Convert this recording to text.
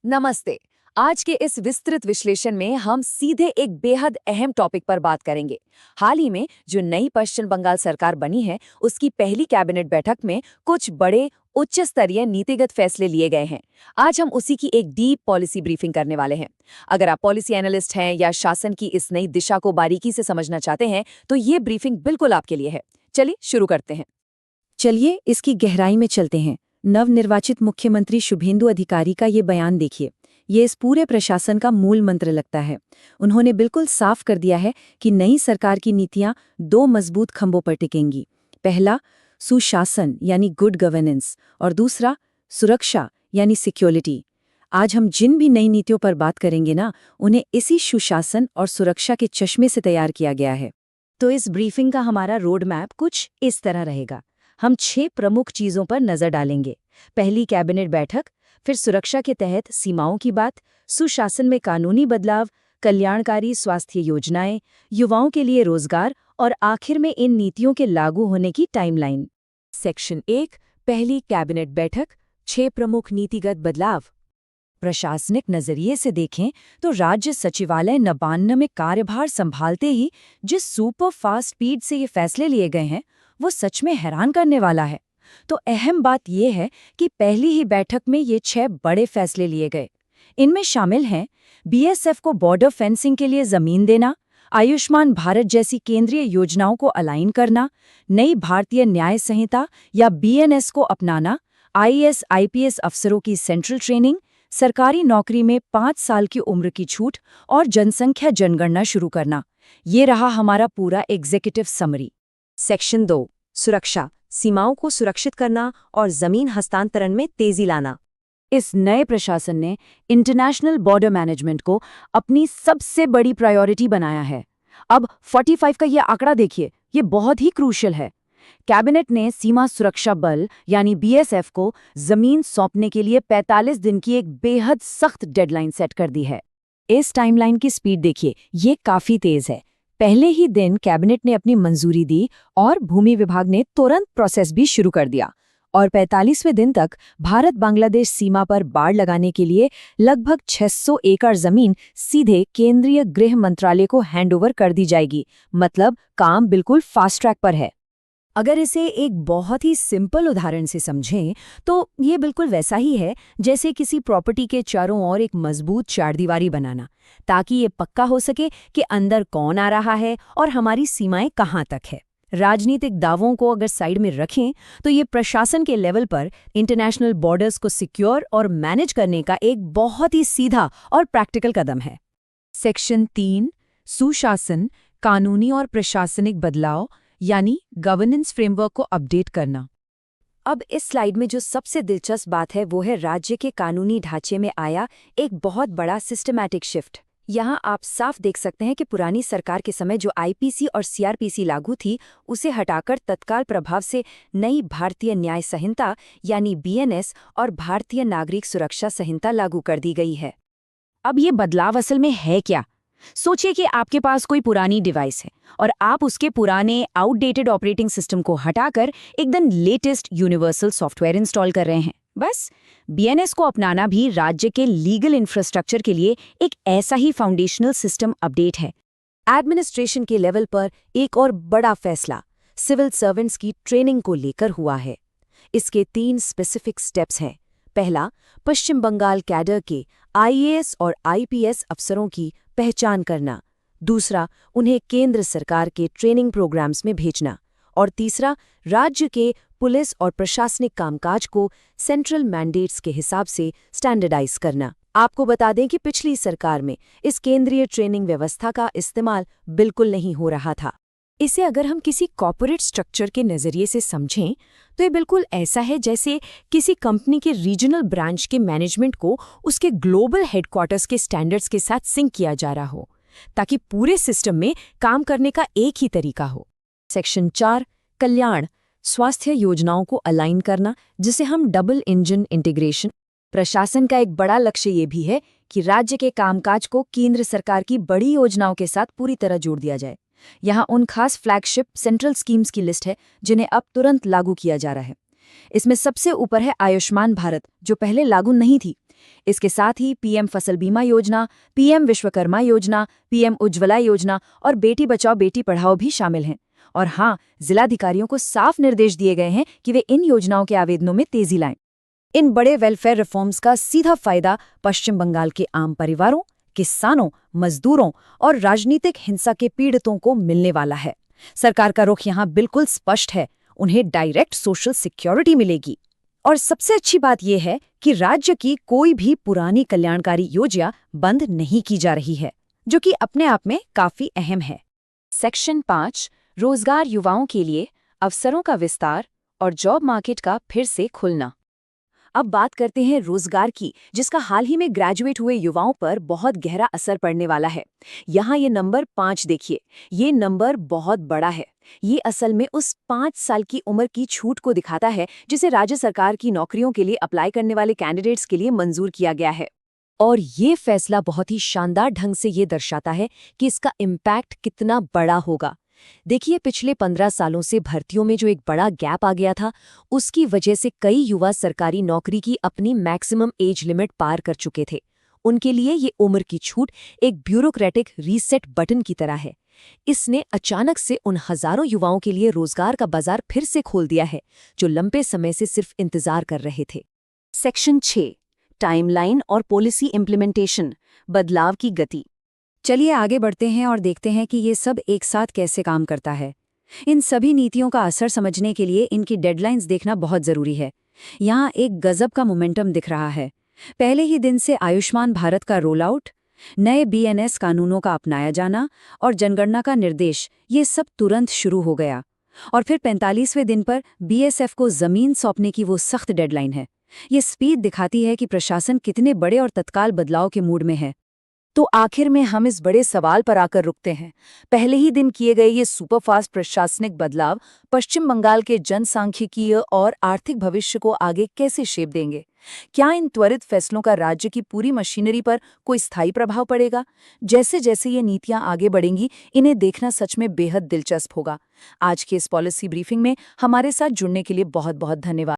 नमस्ते। आज के इस विस्तृत विश्लेषण में हम सीधे एक बेहद अहम टॉपिक पर बात करेंगे। हाल ही में जो नई पश्चिम बंगाल सरकार बनी है, उसकी पहली कैबिनेट बैठक में कुछ बड़े उच्च स्तरीय नीतिगत फैसले लिए गए हैं। आज हम उसी की एक डीप पॉलिसी ब्रीफिंग करने वाले हैं। अगर आप पॉलिसी एनालिस्ट हैं या शासन की इस नई दिशा को बारीकी से समझना चाहते हैं, तो ये ब्रीफिंग बिल्कुल आपके लिए है। चलिए शुरू करते हैं। चलिए इसकी गहराई में चलते हैं। नवनिर्वाचित मुख्यमंत्री शुभेंदु अधिकारी का ये बयान देखिए। ये इस पूरे प्रशासन का मूल मंत्र लगता है। उन्होंने बिल्कुल साफ कर दिया है कि नई सरकार की नीतियां दो मजबूत खंभों पर टिकेंगी। पहला, सुशासन यानी गुड गवर्नेंस, और दूसरा, सुरक्षा यानी सिक्योरिटी। आज हम जिन भी नई नीतियों पर बात करेंगे ना, उन्हें इसी सुशासन और सुरक्षा के चश्मे से तैयार किया गया है। तो इस ब्रीफिंग का हमारा रोड मैप कुछ इस तरह रहेगा। हम 6 प्रमुख चीजों पर नजर डालेंगे। पहली, कैबिनेट बैठक, फिर सुरक्षा के तहत सीमाओं की बात, सुशासन में कानूनी बदलाव, कल्याणकारी स्वास्थ्य योजनाएं, युवाओं के लिए रोजगार और आखिर में इन नीतियों के लागू होने की टाइमलाइन। सेक्शन 1, पहली कैबिनेट बैठक, 6 प्रमुख नीतिगत बदलाव। प्रशासनिक नजरिए से देखें तो राज्य सचिवालय नबान्न में कार्यभार संभालते ही जिस सुपर फास्ट स्पीड से ये फैसले लिए गए हैं, वो सच में हैरान करने वाला है। तो अहम बात यह है कि पहली ही बैठक में ये 6 बड़े फैसले लिए गए। इनमें शामिल हैं बीएसएफ को बॉर्डर फेंसिंग के लिए जमीन देना, आयुष्मान भारत जैसी केंद्रीय योजनाओं को अलाइन करना, नई भारतीय न्याय संहिता या बीएनएस को अपनाना, आईएएस आईपीएस अफसरों की सेंट्रल ट्रेनिंग, सरकारी नौकरी में 5 साल की उम्र की छूट और जनसंख्या जनगणना शुरू करना। ये रहा हमारा पूरा एग्जीक्यूटिव समरी। सेक्शन 2, सुरक्षा, सीमाओं को सुरक्षित करना और जमीन हस्तांतरण में तेजी लाना। इस नए प्रशासन ने इंटरनेशनल बॉर्डर मैनेजमेंट को अपनी सबसे बड़ी प्रायोरिटी बनाया है। अब 45 का ये आंकड़ा देखिए, ये बहुत ही क्रूशियल है। कैबिनेट ने सीमा सुरक्षा बल यानी बीएसएफ को जमीन सौंपने के लिए 45 दिन की एक बेहद सख्त डेडलाइन सेट कर दी है। इस टाइमलाइन की स्पीड देखिए, ये काफी तेज है। पहले ही दिन कैबिनेट ने अपनी मंजूरी दी और भूमि विभाग ने तुरंत प्रोसेस भी शुरू कर दिया, और 45वें दिन तक भारत बांग्लादेश सीमा पर बाड़ लगाने के लिए लगभग 600 एकड़ जमीन सीधे केंद्रीय गृह मंत्रालय को हैंडओवर कर दी जाएगी। मतलब काम बिल्कुल फास्ट ट्रैक पर है। अगर इसे एक बहुत ही सिंपल उदाहरण से समझें तो ये बिल्कुल वैसा ही है जैसे किसी प्रॉपर्टी के चारों ओर एक मजबूत चारदीवारी बनाना, ताकि ये पक्का हो सके कि अंदर कौन आ रहा है और हमारी सीमाएं कहाँ तक है। राजनीतिक दावों को अगर साइड में रखें तो ये प्रशासन के लेवल पर इंटरनेशनल बॉर्डर्स को सिक्योर और मैनेज करने का एक बहुत ही सीधा और प्रैक्टिकल कदम है। सेक्शन 3, सुशासन, कानूनी और प्रशासनिक बदलाव यानी गवर्नेंस फ्रेमवर्क को अपडेट करना। अब इस स्लाइड में जो सबसे दिलचस्प बात है वो है राज्य के कानूनी ढांचे में आया एक बहुत बड़ा सिस्टमैटिक शिफ्ट। यहाँ आप साफ देख सकते हैं कि पुरानी सरकार के समय जो आईपीसी और सीआरपीसी लागू थी, उसे हटाकर तत्काल प्रभाव से नई भारतीय न्याय संहिता यानी बीएनएस और भारतीय नागरिक सुरक्षा संहिता लागू कर दी गई है। अब ये बदलाव असल में है क्या? सोचिए कि आपके पास कोई पुरानी डिवाइस है और आप उसके पुराने आउटडेटेड ऑपरेटिंग सिस्टम को हटाकर एकदम लेटेस्ट यूनिवर्सल सॉफ्टवेयर इंस्टॉल कर रहे हैं। बस बीएनएस को अपनाना भी राज्य के लीगल इंफ्रास्ट्रक्चर के लिए एक ऐसा ही फाउंडेशनल सिस्टम अपडेट है। एडमिनिस्ट्रेशन के लेवल पर एक और बड़ा फैसला सिविल सर्वेंट्स की ट्रेनिंग को लेकर हुआ है। इसके 3 स्पेसिफिक स्टेप्स हैं। पहला, पश्चिम बंगाल कैडर के आईएएस और आईपीएस अफसरों की पहचान करना। दूसरा, उन्हें केंद्र सरकार के ट्रेनिंग प्रोग्राम्स में भेजना। और तीसरा, राज्य के पुलिस और प्रशासनिक कामकाज को सेंट्रल मैंडेट्स के हिसाब से स्टैंडर्डाइज करना। आपको बता दें कि पिछली सरकार में इस केंद्रीय ट्रेनिंग व्यवस्था का इस्तेमाल बिल्कुल नहीं हो रहा था। इसे अगर हम किसी कॉर्पोरेट स्ट्रक्चर के नज़रिए से समझें तो ये बिल्कुल ऐसा है जैसे किसी कंपनी के रीजनल ब्रांच के मैनेजमेंट को उसके ग्लोबल हेडक्वार्टर्स के स्टैंडर्ड्स के साथ सिंक किया जा रहा हो, ताकि पूरे सिस्टम में काम करने का एक ही तरीका हो। सेक्शन 4, कल्याण, स्वास्थ्य योजनाओं को अलाइन करना, जिसे हम डबल इंजन इंटीग्रेशन। प्रशासन का एक बड़ा लक्ष्य ये भी है कि राज्य के कामकाज को केंद्र सरकार की बड़ी योजनाओं के साथ पूरी तरह जोड़ दिया जाए। यहाँ उन खास फ्लैगशिप सेंट्रल स्कीम्स की लिस्ट है जिन्हें अब तुरंत लागू किया जा रहा है। इसमें सबसे ऊपर है आयुष्मान भारत, जो पहले लागू नहीं थी, इसके साथ ही पीएम फसल बीमा योजना, पीएम विश्वकर्मा योजना, पीएम उज्ज्वला योजना और बेटी बचाओ बेटी पढ़ाओ भी शामिल हैं। और हाँ, जिलाधिकारियों को साफ निर्देश दिए गए हैं कि वे इन योजनाओं के आवेदनों में तेजी लाएं। इन बड़े वेलफेयर रिफॉर्म्स का सीधा फायदा पश्चिम बंगाल के आम परिवारों, किसानों, मजदूरों और राजनीतिक हिंसा के पीड़ितों को मिलने वाला है। सरकार का रुख यहाँ बिल्कुल स्पष्ट है, उन्हें डायरेक्ट सोशल सिक्योरिटी मिलेगी। और सबसे अच्छी बात यह है कि राज्य की कोई भी पुरानी कल्याणकारी योजना बंद नहीं की जा रही है, जो कि अपने आप में काफी अहम है। सेक्शन 5, रोजगार युवाओं के लिए अवसरों का विस्तार और जॉब मार्केट का फिर से खुलना। अब बात करते हैं रोजगार की, जिसका हाल ही में ग्रेजुएट हुए युवाओं पर बहुत गहरा असर पड़ने वाला है। यहाँ ये नंबर 5 देखिए, ये नंबर बहुत बड़ा है। ये असल में उस 5 साल की उम्र की छूट को दिखाता है जिसे राज्य सरकार की नौकरियों के लिए अप्लाई करने वाले कैंडिडेट्स के लिए मंजूर किया गया है। और ये फैसला बहुत ही शानदार ढंग से ये दर्शाता है कि इसका इम्पैक्ट कितना बड़ा होगा। देखिए, पिछले 15 सालों से भर्तियों में जो एक बड़ा गैप आ गया था, उसकी वजह से कई युवा सरकारी नौकरी की अपनी मैक्सिमम एज लिमिट पार कर चुके थे। उनके लिए ये उम्र की छूट एक ब्यूरोक्रेटिक रीसेट बटन की तरह है। इसने अचानक से उन हजारों युवाओं के लिए रोजगार का बाजार फिर से खोल दिया है, जो लंबे समय से सिर्फ इंतजार कर रहे थे। सेक्शन 6, टाइमलाइन और पॉलिसी इम्प्लीमेंटेशन, बदलाव की गति। चलिए आगे बढ़ते हैं और देखते हैं कि ये सब एक साथ कैसे काम करता है। इन सभी नीतियों का असर समझने के लिए इनकी डेडलाइंस देखना बहुत ज़रूरी है। यहाँ एक गजब का मोमेंटम दिख रहा है। पहले ही दिन से आयुष्मान भारत का रोल आउट, नए बीएनएस कानूनों का अपनाया जाना और जनगणना का निर्देश, ये सब तुरंत शुरू हो गया। और फिर 45वें दिन पर बीएसएफ को ज़मीन सौंपने की वो सख्त डेडलाइन है। ये स्पीड दिखाती है कि प्रशासन कितने बड़े और तत्काल बदलाव के मूड में है। तो आखिर में हम इस बड़े सवाल पर आकर रुकते हैं। पहले ही दिन किए गए ये सुपरफास्ट प्रशासनिक बदलाव पश्चिम बंगाल के जनसांख्यिकीय और आर्थिक भविष्य को आगे कैसे शेप देंगे? क्या इन त्वरित फैसलों का राज्य की पूरी मशीनरी पर कोई स्थायी प्रभाव पड़ेगा? जैसे जैसे ये नीतियां आगे बढ़ेंगी, इन्हें देखना सच में बेहद दिलचस्प होगा। आज के इस पॉलिसी ब्रीफिंग में हमारे साथ जुड़ने के लिए बहुत बहुत धन्यवाद।